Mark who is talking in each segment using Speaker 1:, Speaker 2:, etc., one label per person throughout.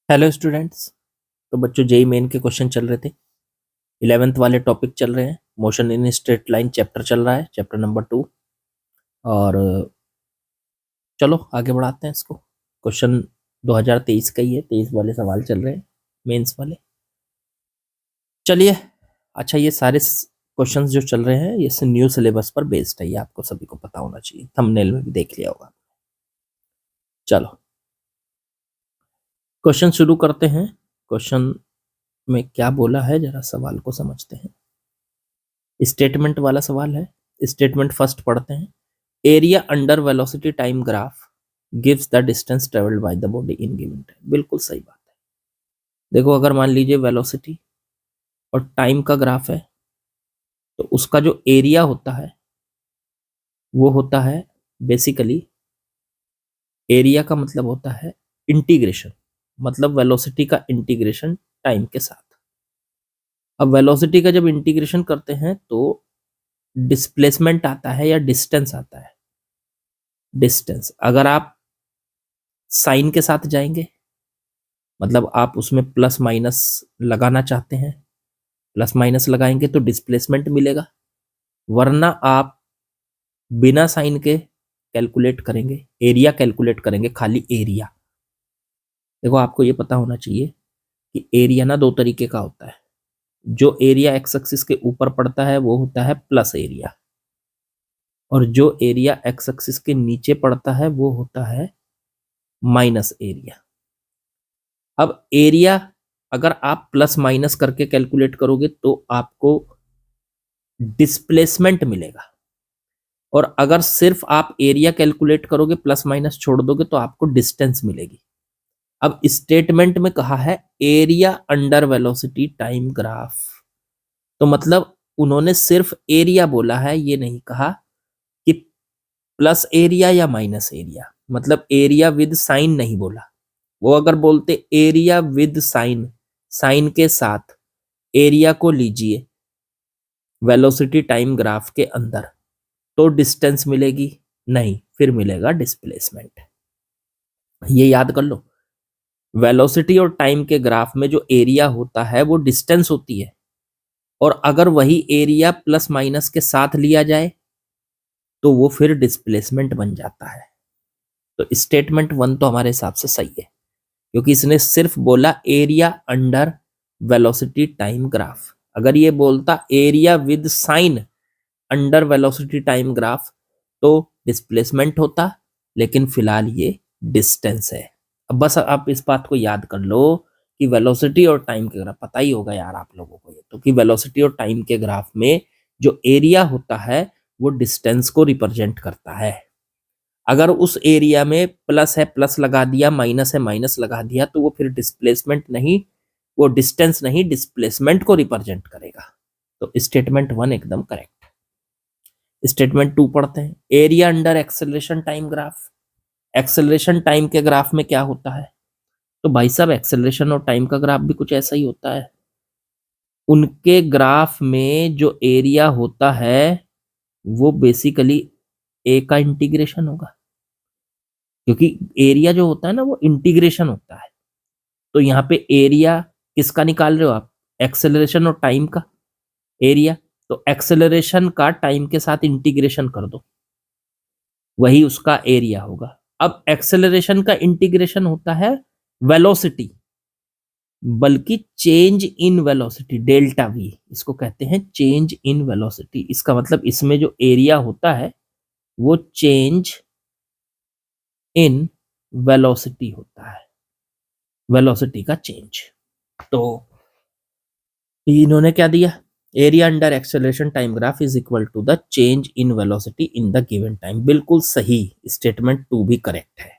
Speaker 1: Hello students. तो बच्चों JEE main के क्वेश्चन चल रहे थे। 11th वाले टॉपिक चल रहे हैं। Motion in straight line chapter चल रहा है, चैप्टर नंबर 2। और चलो आगे बढ़ाते हैं इसको। क्वेश्चन 2023 का ही है, 23 वाले सवाल चल रहे हैं, मेंस वाले। चलिए। अच्छा, ये सारे क्वेश्चंस जो चल रहे हैं ये न्यू सिलेबस पर बेस्ड है, ये आपको सभी को पता होना चाहिए, थंबनेल में भी देख लिया होगा। चलो क्वेश्चन शुरू करते हैं। क्वेश्चन में क्या बोला है जरा सवाल को समझते हैं। स्टेटमेंट वाला सवाल है। स्टेटमेंट फर्स्ट पढ़ते हैं। Area under velocity time graph gives the distance travelled by the body in given time. बिल्कुल सही बात है। देखो, अगर मान लीजिए वेलोसिटी और टाइम का ग्राफ है तो उसका जो एरिया होता है वो होता है बेसिकली, एरिया का मतलब होता है इंटीग्रेशन, मतलब वेलोसिटी का इंटीग्रेशन टाइम के साथ। अब वेलोसिटी का जब इंटीग्रेशन करते हैं तो डिस्प्लेसमेंट आता है या डिस्टेंस आता है। डिस्टेंस अगर आप साइन के साथ जाएंगे, मतलब आप उसमें प्लस माइनस लगाना चाहते हैं, प्लस माइनस लगाएंगे तो डिस्प्लेसमेंट मिलेगा। वरना आप बिना साइन के कैलकुलेट करेंगे, एरिया कैलकुलेट करेंगे, खाली एरिया। देखो, आपको ये पता होना चाहिए कि एरिया ना दो तरीके का होता है। जो एरिया एक्स एक्सिस के ऊपर पड़ता है वो होता है प्लस एरिया, और जो एरिया एक्स एक्सिस के नीचे पड़ता है वो होता है माइनस एरिया। अब एरिया अगर आप प्लस माइनस करके कैलकुलेट करोगे तो आपको डिस्प्लेसमेंट मिलेगा, और अगर सिर्फ आप एरिया कैलकुलेट करोगे, प्लस माइनस छोड़ दोगे, तो आपको डिस्टेंस मिलेगी। अब स्टेटमेंट में कहा है area under velocity time graph, तो मतलब उन्होंने सिर्फ एरिया बोला है, ये नहीं कहा कि प्लस एरिया या माइनस एरिया, मतलब एरिया विद साइन नहीं बोला। वो अगर बोलते एरिया विद साइन, साइन के साथ एरिया को लीजिए वेलोसिटी टाइम ग्राफ के अंदर, तो डिस्टेंस मिलेगी, नहीं, फिर मिलेगा डिस्प्लेसमेंट। ये याद कर लो, वेलोसिटी और टाइम के ग्राफ में जो एरिया होता है वो डिस्टेंस होती है, और अगर वही एरिया प्लस माइनस के साथ लिया जाए तो वो फिर डिस्प्लेसमेंट बन जाता है। तो स्टेटमेंट 1 तो हमारे हिसाब से सही है, क्योंकि इसने सिर्फ बोला area under velocity time graph. अगर ये बोलता area with sign under velocity time graph तो डिस्प्लेसमेंट होता, लेकिन फिलहाल ये डिस्टेंस है। अब बस आप इस बात को याद कर लो कि वेलोसिटी और टाइम के ग्राफ, पता ही होगा यार आप लोगों को ये तो, कि वेलोसिटी और टाइम के ग्राफ में जो एरिया होता है वो डिस्टेंस को रिप्रेजेंट करता है। अगर उस एरिया में प्लस है प्लस लगा दिया, माइनस है माइनस लगा दिया, तो वो फिर डिस्प्लेसमेंट नहीं, वो डिस्टेंस नहीं, डिस्प्लेसमेंट को रिप्रेजेंट करेगा। तो स्टेटमेंट 1 एकदम करेक्ट। स्टेटमेंट 2 पढ़ते हैं। Area under acceleration time graph. Acceleration time के ग्राफ में क्या होता है? तो भाई साहब, एक्सेलरेशन और टाइम का ग्राफ भी कुछ ऐसा ही होता है। उनके ग्राफ में जो एरिया होता है वो बेसिकली ए का इंटीग्रेशन होगा, क्योंकि एरिया जो होता है ना वो इंटीग्रेशन होता है। तो यहाँ पे एरिया किसका निकाल रहे हो आप? एक्सेलरेशन और टाइम का एरिया। तो एक्सेलरेशन का टाइम के साथ इंटीग्रेशन कर दो, वही उसका एरिया होगा। अब एक्सेलरेशन का इंटीग्रेशन होता है वेलोसिटी, बल्कि change in velocity, delta we इसको कहते हैं, चेंज इन वेलोसिटी। इसका मतलब इसमें जो एरिया होता है वो चेंज इन वेलोसिटी होता है, वेलोसिटी का चेंज। तो इन्होंने क्या दिया? Area under acceleration time graph is equal to the change in velocity in the given time. बिल्कुल सही, स्टेटमेंट 2 भी करेक्ट है।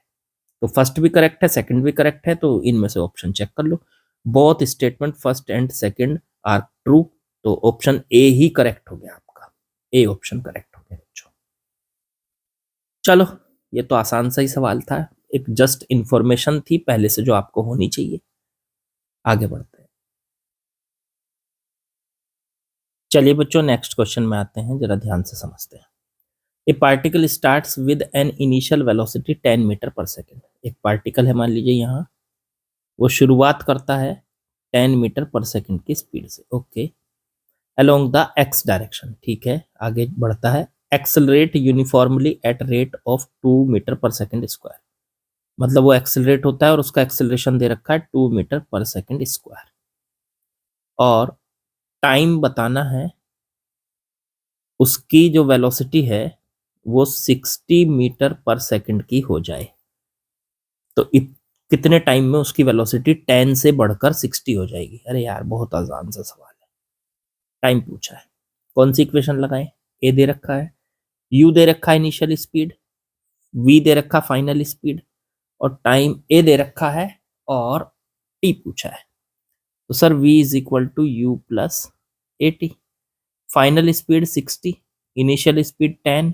Speaker 1: तो फर्स्ट भी करेक्ट है, सेकंड भी करेक्ट है, तो इनमें से ऑप्शन चेक कर लो। Both statement first and second are true, तो ऑप्शन ए ही करेक्ट हो गया आपका। ए ऑप्शन करेक्ट हो गया बच्चों। चलो, ये तो आसान सा ही सवाल था, एक जस्ट इंफॉर्मेशन थी पहले से जो आपको होनी चाहिए। आगे बढ़ते हैं। चलिए बच्चों, नेक्स्ट क्वेश्चन में आते हैं, जरा ध्यान से समझते हैं। A particle starts with an initial velocity 10 metre per second. एक पार्टिकल है, मान लीजिए यहाँ वो शुरुआत करता है 10 मीटर पर सेकंड की स्पीड से। Okay, along the x direction, ठीक है, आगे बढ़ता है। Accelerate uniformly at rate of 2 metre per second square, मतलब वो एक्सेलरेट होता है और उसका एक्सेलरेशन दे रखा है 2 मीटर पर सेकंड स्क्वायर, और टाइम बताना है, उसकी जो वेलोसिटी है वो 60 मीटर पर सेकंड की हो जाए तो कितने टाइम में उसकी वेलोसिटी 10 से बढ़कर 60 हो जाएगी। अरे यार बहुत आसान सा सवाल है, टाइम पूछा है। कौन सी इक्वेशन लगाएं? ए दे रखा है, यू दे रखा है इनिशियल स्पीड, वी दे रखा फाइनल स्पीड, और टाइम ए दे रखा है, और टी पूछा है। तो sir v is equal to u plus a t. Final speed 60, initial speed 10,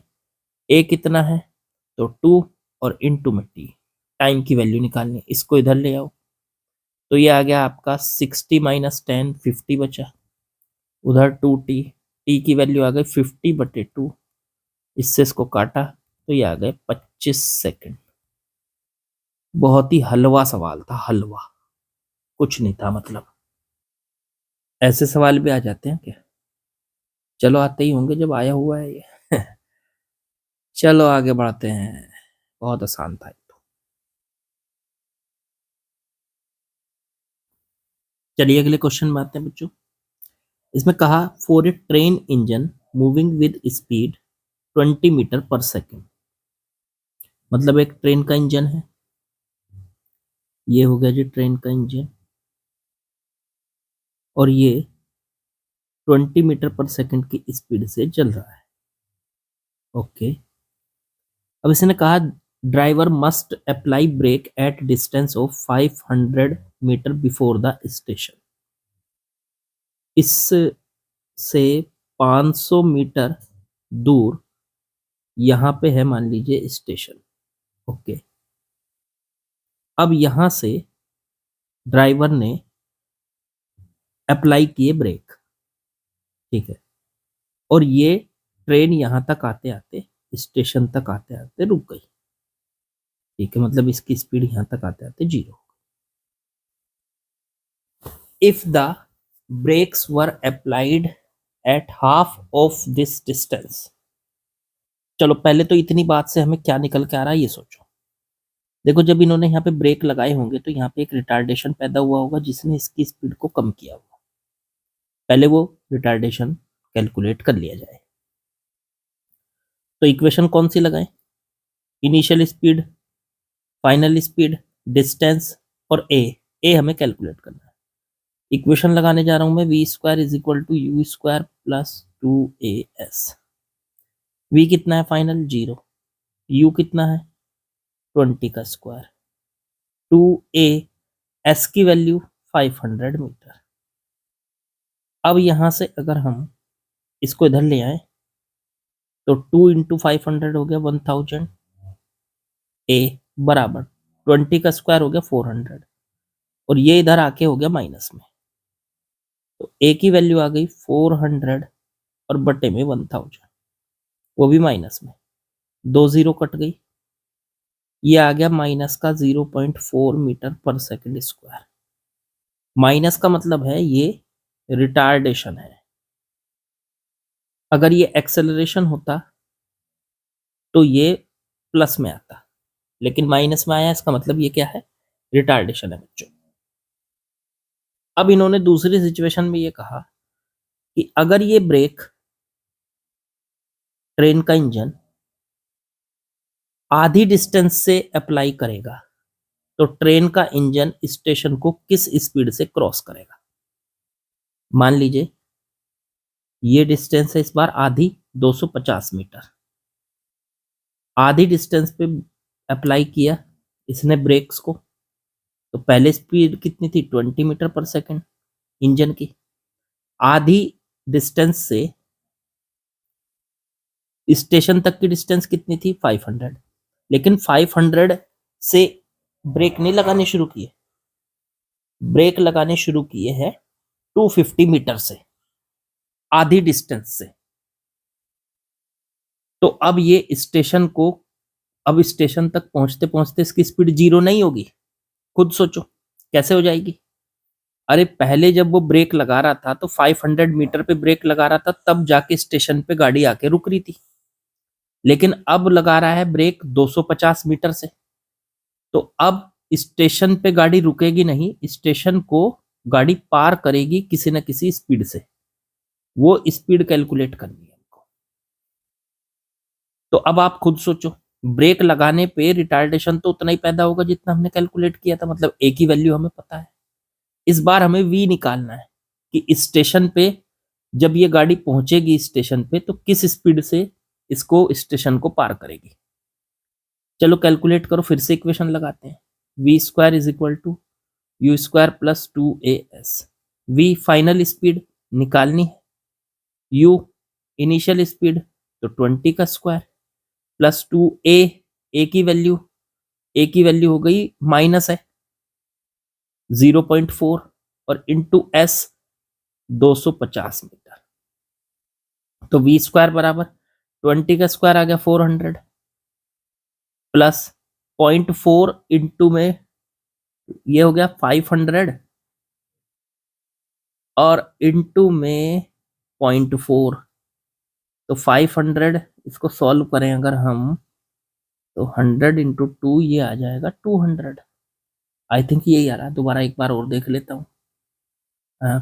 Speaker 1: a कितना है तो 2, और इनटू में टी, टाइम की वैल्यू निकालनी, इसको इधर ले आओ। तो ये आ गया आपका 60 माइनस 10, 50 बचा, उधर 2t, टी की वैल्यू आ गई 50/2, इससे इसको काटा तो ये आ गए 25 सेकंड। बहुत ही हलवा सवाल था, हलवा, कुछ नहीं था मतलब। ऐसे सवाल भी आ जाते हैं क्या? चलो आते ही होंगे जब आया हुआ है ये। चलो आगे बढ़ते हैं, बहुत आसान था ये तो। चलिए अगले क्वेश्चन में आते हैं बच्चों। इसमें कहा for a train engine moving with speed 20 metre per second, मतलब एक ट्रेन का इंजन है, ये हो गया जी ट्रेन का इंजन, और ये 20 मीटर पर सेकेंड की स्पीड से चल रहा है। ओके, अब इसने कहा driver must apply brake at distance of 500 metre before the station, इससे 500 मीटर दूर यहाँ पे है मान लीजिए स्टेशन। ओके, अब यहाँ से ड्राइवर ने अप्लाई किए ब्रेक, ठीक है, और ये ट्रेन यहाँ तक आते आते, स्टेशन तक आते आते रुक गई, ठीक है, मतलब इसकी स्पीड यहाँ तक आते आते 0। If the brakes were applied at half of this distance, चलो पहले तो इतनी बात से हमें क्या निकल के आ रहा है ये सोचो। देखो जब इन्होंने यहाँ पे ब्रेक लगाए होंगे तो यहाँ पे एक रिटार्डेशन पैदा हुआ होगा जिसने इसकी स्पीड को कम किया होगा, पहले वो रिटार्डेशन कैलकुलेट कर लिया जाए। तो इक्वेशन कौन सी लगाएं? Initial speed, final speed, distance, और ए हमें कैलकुलेट करना है। इक्वेशन लगाने जा रहा हूं मैं, v square is equal to u square plus 2as। V कितना है फाइनल 0, यू कितना है 20 का स्क्वायर, 2a, एस की वैल्यू 500 मीटर। अब यहां से अगर हम इसको इधर ले आए तो 2 इंटू 500 हो गया 1000, ए बराबर 20 का स्क्वायर हो गया 400, और ये इधर आके हो गया माइनस में, तो ए की वैल्यू आ गई 400 और बटे में 1000, वो भी माइनस में, 2 जीरो कट गई, ये आ गया माइनस का 0.4 metre per second square. Minus का मतलब है ये रिटार्डेशन है, अगर ये एक्सेलरेशन होता तो ये प्लस में आता, लेकिन माइनस में आया, इसका मतलब ये क्या है, रिटार्डेशन है बच्चों। अब इन्होंने दूसरी सिचुएशन में ये कहा कि अगर ये ब्रेक ट्रेन का इंजन आधी डिस्टेंस से अप्लाई करेगा तो ट्रेन का इंजन स्टेशन को किस स्पीड से क्रॉस करेगा। मान लीजिए ये डिस्टेंस है इस बार आधी, 250 मीटर, आधी डिस्टेंस पे अप्लाई किया इसने ब्रेक्स को, तो पहले स्पीड कितनी थी 20 मीटर पर सेकंड इंजन की, आधी डिस्टेंस से स्टेशन तक की डिस्टेंस कितनी थी 500, लेकिन 500 से ब्रेक नहीं लगाने शुरू किए, ब्रेक लगाने शुरू किए हैं 250 मीटर से, आधी डिस्टेंस से। तो अब ये स्टेशन को, अब स्टेशन तक पहुंचते पहुंचते इसकी स्पीड 0 नहीं होगी, खुद सोचो, कैसे हो जाएगी? अरे पहले जब वो ब्रेक लगा रहा था तो 500 मीटर पे ब्रेक लगा रहा था, तब जाके स्टेशन पे गाड़ी आके रुक रही थी। लेकिन अब लगा रहा है ब्रेक 250 मीटर से, तो अब स्टेशन पे गाड़ी रुकेगी नहीं, स्टेशन को गाड़ी पार करेगी किसी न किसी स्पीड से। वो स्पीड कैलकुलेट करनी है हमको। तो अब आप खुद सोचो, ब्रेक लगाने पे रिटार्डेशन तो उतना ही पैदा होगा जितना हमने कैलकुलेट किया था, मतलब एक ही वैल्यू हमें पता है। इस बार हमें वी निकालना है कि स्टेशन पे जब ये गाड़ी पहुंचेगी स्टेशन पे तो किस स्पीड से इसको स्टेशन को पार करेगी। चलो कैलकुलेट करो, फिर से इक्वेशन लगाते हैं। V square is equal to u square plus 2as। V final speed निकालनी है, यू इनिशियल स्पीड तो 20 का स्क्वायर प्लस 2a, ए की वैल्यू हो गई माइनस है 0.4 और इंटू एस 250 मीटर। तो वी स्क्वायर बराबर 20 का स्क्वायर आ गया 400 प्लस 0.4 इंटू में ये हो गया 500 और इंटू में 0.4, तो 500 इसको सॉल्व करें अगर हम तो 100 इंटू 2 ये आ जाएगा 200। आई थिंक यही आ रहा है, दोबारा एक बार और देख लेता हूँ।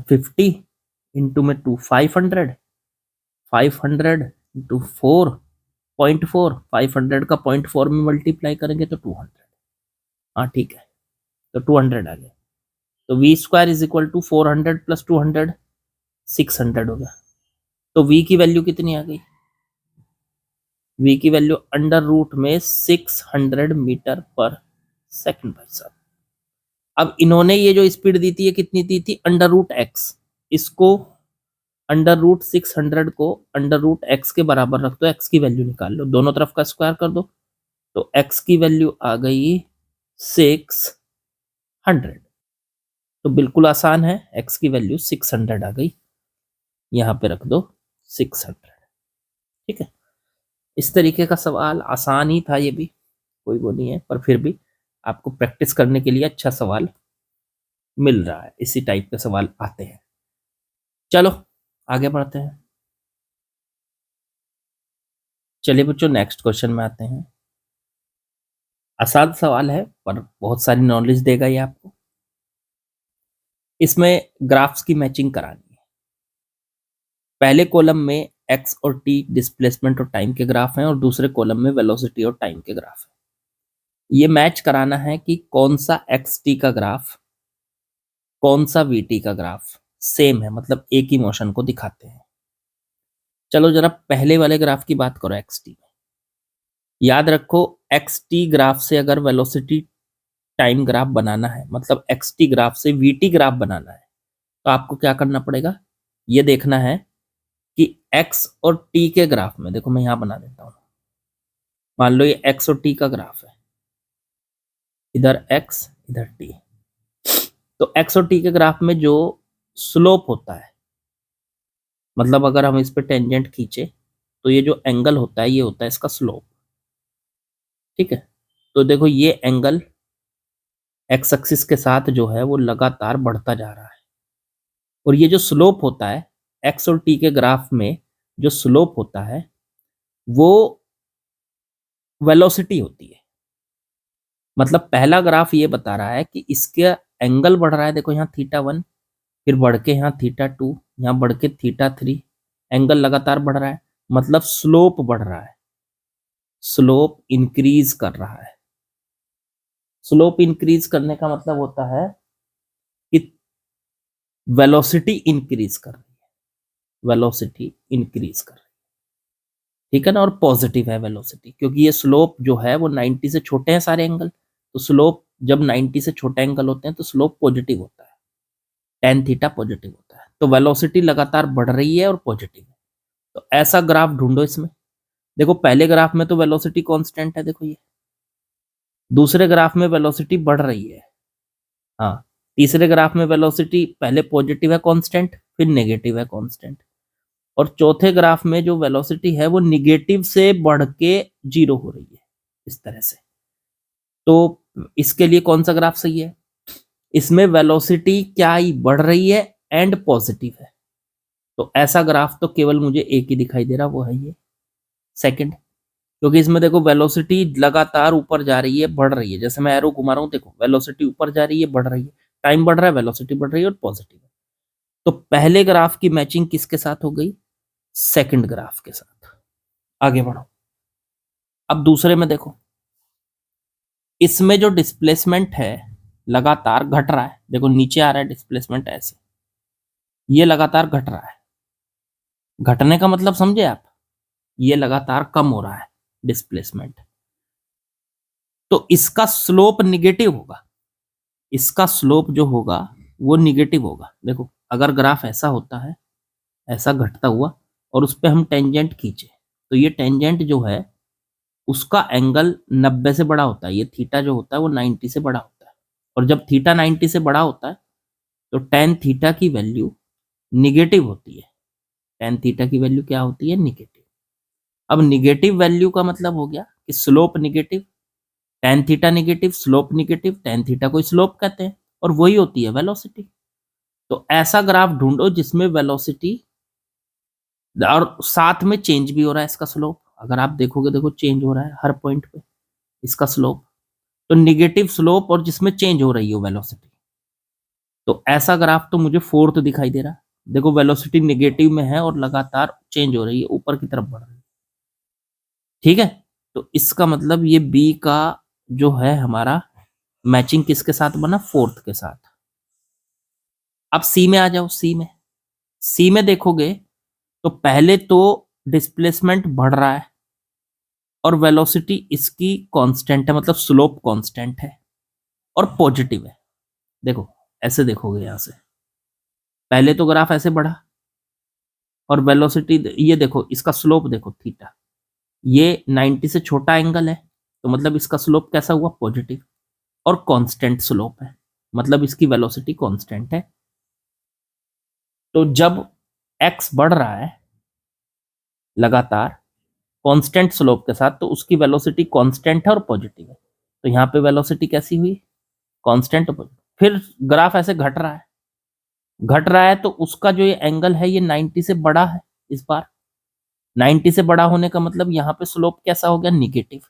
Speaker 1: 50 इंटू में 2 500, 500 इंटू 4.4, 500 का 0.4 में मल्टीप्लाई करेंगे तो 200। हाँ ठीक है, तो 200 आ गया। तो v square is equal to 400 plus 200 600 हो गया। तो वी की वैल्यू कितनी आ गई? वी की वैल्यू अंडर रूट में 600 मीटर पर सेकंड भाई साहब। अब इन्होंने ये जो स्पीड दी थी ये कितनी दी थी? Under root x. इसको अंडर रूट 600 को अंडर रूट एक्स के बराबर रख दो, एक्स की वैल्यू निकाल लो, दोनों तरफ का स्क्वायर कर दो, तो एक्स की वैल्यू आ गई 600। तो बिल्कुल आसान है, एक्स की वैल्यू 600 आ गई, यहाँ पे रख दो 600। ठीक है, इस तरीके का सवाल आसान ही था, ये भी कोई वो नहीं है, पर फिर भी आपको प्रैक्टिस करने के लिए अच्छा सवाल मिल रहा है, इसी टाइप के सवाल आते हैं। चलो आगे बढ़ते हैं। चलिए बच्चों नेक्स्ट क्वेश्चन में आते हैं। आसान सवाल है पर बहुत सारी नॉलेज देगा ये आपको। इसमें ग्राफ्स की मैचिंग करानी है। पहले कॉलम में एक्स और टी डिस्प्लेसमेंट और टाइम के ग्राफ हैं और दूसरे कॉलम में वेलोसिटी और टाइम के ग्राफ हैं। ये मैच कराना है कि कौन सा एक्स टी का ग्राफ कौन सा वी टी का ग्राफ सेम है, मतलब एक ही मोशन को दिखाते हैं। चलो जरा पहले वाले ग्राफ की बात करो, एक्स टी में। याद रखो एक्स टी ग्राफ से अगर वेलोसिटी टाइम ग्राफ बनाना है, मतलब एक्स टी ग्राफ से वी टी ग्राफ बनाना है, तो आपको क्या करना पड़ेगा? ये देखना है कि एक्स और टी के ग्राफ में, देखो मैं यहां बना देता हूं, मान लो ये एक्स और टी का ग्राफ है, इधर एक्स इधर टी। तो एक्स और टी के ग्राफ में जो स्लोप होता है, मतलब अगर हम इस पे टेंजेंट खींचे तो ये जो एंगल होता है ये होता है इसका स्लोप। ठीक है, तो देखो ये एंगल एक्स एक्सिस के साथ जो है वो लगातार बढ़ता जा रहा है, और ये जो स्लोप होता है एक्स और टी के ग्राफ में, जो स्लोप होता है वो वेलोसिटी होती है। मतलब पहला ग्राफ ये बता रहा है कि इसका एंगल बढ़ रहा है, देखो यहाँ θ1, फिर बढ़ के यहाँ θ2, यहाँ बढ़ के θ3, एंगल लगातार बढ़ रहा है, मतलब स्लोप बढ़ रहा है, स्लोप इंक्रीज कर रहा है। स्लोप इंक्रीज करने का मतलब होता है कि वेलोसिटी इंक्रीज कर रही है, वेलोसिटी इंक्रीज कर रही है। ठीक है ना, और पॉजिटिव है वेलोसिटी, क्योंकि ये स्लोप जो है वो 90 से छोटे हैं सारे एंगल, तो स्लोप जब 90 से छोटे एंगल होते हैं तो स्लोप पॉजिटिव होता है, tan थीटा पॉजिटिव होता है। तो वेलोसिटी लगातार बढ़ रही है और पॉजिटिव है, तो ऐसा ग्राफ ढूंढो इसमें। देखो पहले ग्राफ में तो वेलोसिटी कांस्टेंट है, देखो ये, दूसरे ग्राफ में वेलोसिटी बढ़ रही है, हाँ, तीसरे ग्राफ में वेलोसिटी पहले पॉजिटिव है कांस्टेंट, फिर नेगेटिव है कांस्टेंट, और चौथे ग्राफ में जो वेलोसिटी है वो निगेटिव से बढ़ के 0 हो रही है, इस तरह से। तो इसके लिए कौन सा ग्राफ सही है? इसमें वेलोसिटी क्या ही बढ़ रही है एंड पॉजिटिव है, तो ऐसा ग्राफ तो केवल मुझे एक ही दिखाई दे रहा, वो है ये सेकंड। क्योंकि इसमें देखो वेलोसिटी लगातार ऊपर जा रही है, बढ़ रही है, जैसे मैं एरो घुमा रहा हूँ, देखो वेलोसिटी ऊपर जा रही है, बढ़ रही है, टाइम बढ़ रहा है, वेलोसिटी बढ़ रही है और पॉजिटिव है। तो पहले ग्राफ की मैचिंग किसके साथ हो गई? सेकंड ग्राफ के साथ। आगे बढ़ो। अब दूसरे में देखो, इसमें जो डिस्प्लेसमेंट है लगातार घट रहा है, देखो नीचे आ रहा है डिस्प्लेसमेंट ऐसे, ये लगातार घट रहा है। घटने का मतलब समझे आप, ये लगातार कम हो रहा है डिस्प्लेसमेंट, तो इसका स्लोप निगेटिव होगा। इसका स्लोप जो होगा वो निगेटिव होगा। देखो अगर ग्राफ ऐसा होता है, ऐसा घटता हुआ, और उस पर हम टेंजेंट खींचे, तो ये टेंजेंट जो है उसका एंगल 90 से बड़ा होता है, ये थीटा जो होता है वो 90 से बड़ा होता है। और जब थीटा 90 से बड़ा होता है तो टेन थीटा की वैल्यू निगेटिव होती है। टेन थीटा की वैल्यू क्या होती है? निगेटिव। अब निगेटिव वैल्यू का मतलब हो गया कि slope negative, tan theta negative, slope negative, tan theta को स्लोप कहते हैं, और वही होती है वेलोसिटी। तो ऐसा ग्राफ ढूंढो जिसमें वेलोसिटी और साथ में चेंज भी हो रहा है इसका स्लोप। अगर आप देखोगे, देखो चेंज हो रहा है हर पॉइंट पे इसका स्लोप, तो निगेटिव स्लोप और जिसमें चेंज हो रही हो वेलोसिटी, तो ऐसा ग्राफ तो मुझे फोर्थ दिखाई दे रहा है। देखो वेलोसिटी निगेटिव में है और लगातार चेंज हो रही है, ऊपर की तरफ बढ़ रही है। ठीक है, तो इसका मतलब ये बी का जो है हमारा मैचिंग किसके साथ बना? फोर्थ के साथ। अब सी में आ जाओ। सी में देखोगे तो पहले तो डिस्प्लेसमेंट बढ़ रहा है और वेलोसिटी इसकी कांस्टेंट है, मतलब स्लोप कांस्टेंट है और पॉजिटिव है। देखो ऐसे देखोगे, यहां से पहले तो ग्राफ ऐसे बढ़ा और वेलोसिटी, ये देखो इसका स्लोप देखो थीटा, ये 90 से छोटा एंगल है, तो मतलब इसका स्लोप कैसा हुआ? पॉजिटिव। और कांस्टेंट स्लोप है, मतलब इसकी वेलोसिटी कांस्टेंट है। तो जब एक्स बढ़ रहा है लगातार कांस्टेंट स्लोप के साथ, तो उसकी वेलोसिटी कांस्टेंट है और पॉजिटिव है। तो यहाँ पे वेलोसिटी कैसी हुई? कांस्टेंट। फिर ग्राफ ऐसे घट रहा है तो उसका जो ये एंगल है ये 90 से बड़ा है। इस बार 90 से बड़ा होने का मतलब यहाँ पे स्लोप कैसा हो गया? निगेटिव।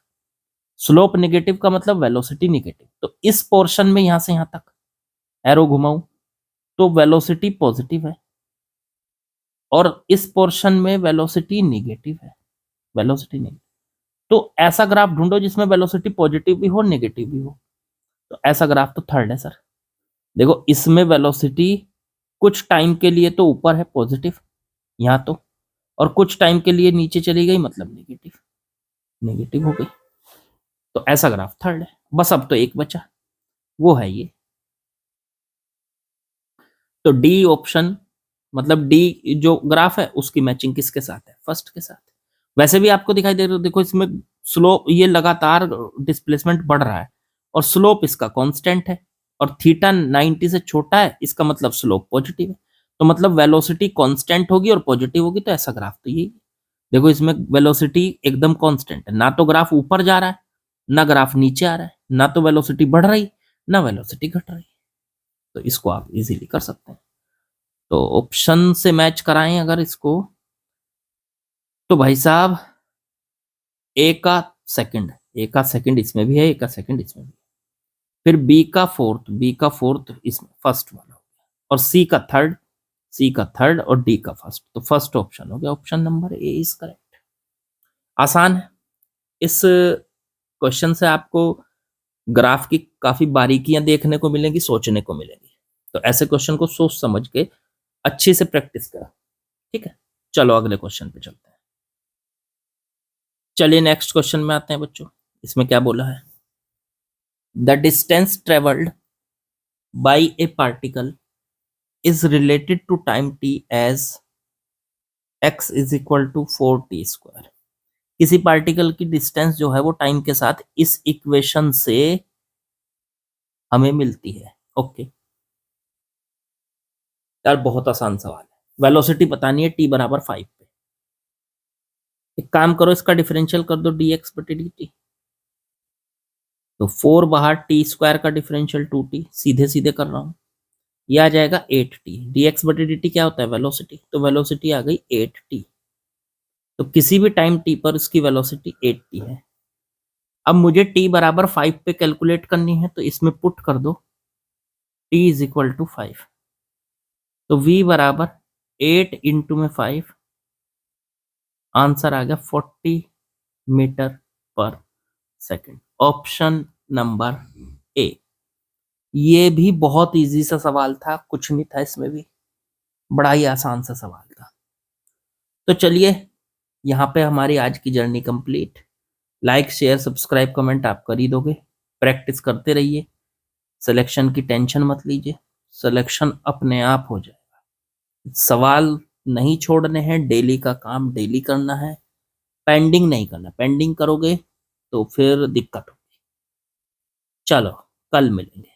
Speaker 1: स्लोप निगेटिव का मतलब वेलोसिटी निगेटिव। तो इस पोर्शन में यहां से यहां तक एरो घुमाऊं तो वेलोसिटी पॉजिटिव है, और इस पोर्शन में वेलोसिटी निगेटिव है। वेलोसिटी नेगेटिव, तो ऐसा ग्राफ ढूंढो जिसमें वेलोसिटी पॉजिटिव भी हो नेगेटिव भी हो। तो ऐसा ग्राफ तो थर्ड है सर। देखो इसमें वेलोसिटी कुछ टाइम के लिए तो ऊपर है पॉजिटिव यहां तो, और कुछ टाइम के लिए नीचे चली गई, मतलब नेगेटिव। नेगेटिव हो गई, तो ऐसा ग्राफ थर्ड है। बस अब तो एक बचा, वो है ये। तो डी ऑप्शन, मतलब डी जो ग्राफ है उसकी मैचिंग किसके साथ है? फर्स्ट के साथ। वैसे भी आपको दिखाई दे रहा है, देखो इसमें स्लोप, ये लगातार डिस्प्लेसमेंट बढ़ रहा है और स्लोप इसका कांस्टेंट है, और थीटा 90 से छोटा है, इसका मतलब स्लोप पॉजिटिव है। तो मतलब वेलोसिटी कांस्टेंट होगी और पॉजिटिव होगी, तो ऐसा ग्राफ तो यही। देखो इसमें वेलोसिटी एकदम कांस्टेंट है, ना तो ग्राफ ऊपर जा रहा है ना ग्राफ नीचे आ रहा है, ना तो वेलोसिटी बढ़ रही ना वेलोसिटी घट रही। तो इसको आप इजीली कर सकते हैं। तो ऑप्शन से मैच कराएं अगर इसको, तो भाई साहब ए का सेकंड इसमें भी है, ए का सेकंड इसमें भी है। फिर बी का फोर्थ इसमें फर्स्ट वाला हो गया, और सी का थर्ड और डी का फर्स्ट। तो फर्स्ट ऑप्शन हो गया, option number A is correct. आसान है। इस क्वेश्चन से आपको ग्राफ की काफी बारीकियां देखने को मिलेंगी, सोचने को मिलेंगी। तो ऐसे क्वेश्चन को सोच समझ के अच्छे से प्रैक्टिस करा। ठीक है, चलो अगले क्वेश्चन पे चलते हैं। चलिए नेक्स्ट क्वेश्चन में आते हैं बच्चों। इसमें क्या बोला है? The distance travelled by a particle is related to time t as x is equal to 4t²। किसी पार्टिकल की डिस्टेंस जो है वो टाइम के साथ इस इक्वेशन से हमें मिलती है। ओके यार, बहुत आसान सवाल है। वेलोसिटी बतानी है t बराबर 5 पे। एक काम करो, इसका डिफरेंशियल कर दो dx बटे dt। तो 4 बाहर, टी स्क्वायर का डिफरेंशियल 2t, सीधे सीधे कर रहा हूं, ये आ जाएगा 8t। dx बटे dt क्या होता है? वेलोसिटी। तो वेलोसिटी आ गई 8t। तो किसी भी टाइम t पर इसकी वेलोसिटी 8t है। अब मुझे t बराबर 5 पे कैलकुलेट करनी है, तो इसमें पुट कर दो t इज इक्वल टू 5। तो v बराबर 8 इंटू में 5, आंसर आ गया 40 metre per second. Option number A. ये भी बहुत इजी सा सवाल था, कुछ नहीं था इसमें भी, बड़ा ही आसान सा सवाल था। तो चलिए, यहाँ पे हमारी आज की journey complete. Like share subscribe comment आप कर ही दोगे, प्रैक्टिस करते रहिए, सिलेक्शन की टेंशन मत लीजिए, सिलेक्शन अपने आप हो जाएगा। सवाल नहीं छोड़ने हैं, डेली का काम डेली करना है, पेंडिंग नहीं करना। पेंडिंग करोगे तो फिर दिक्कत होगी। चलो, कल मिलेंगे।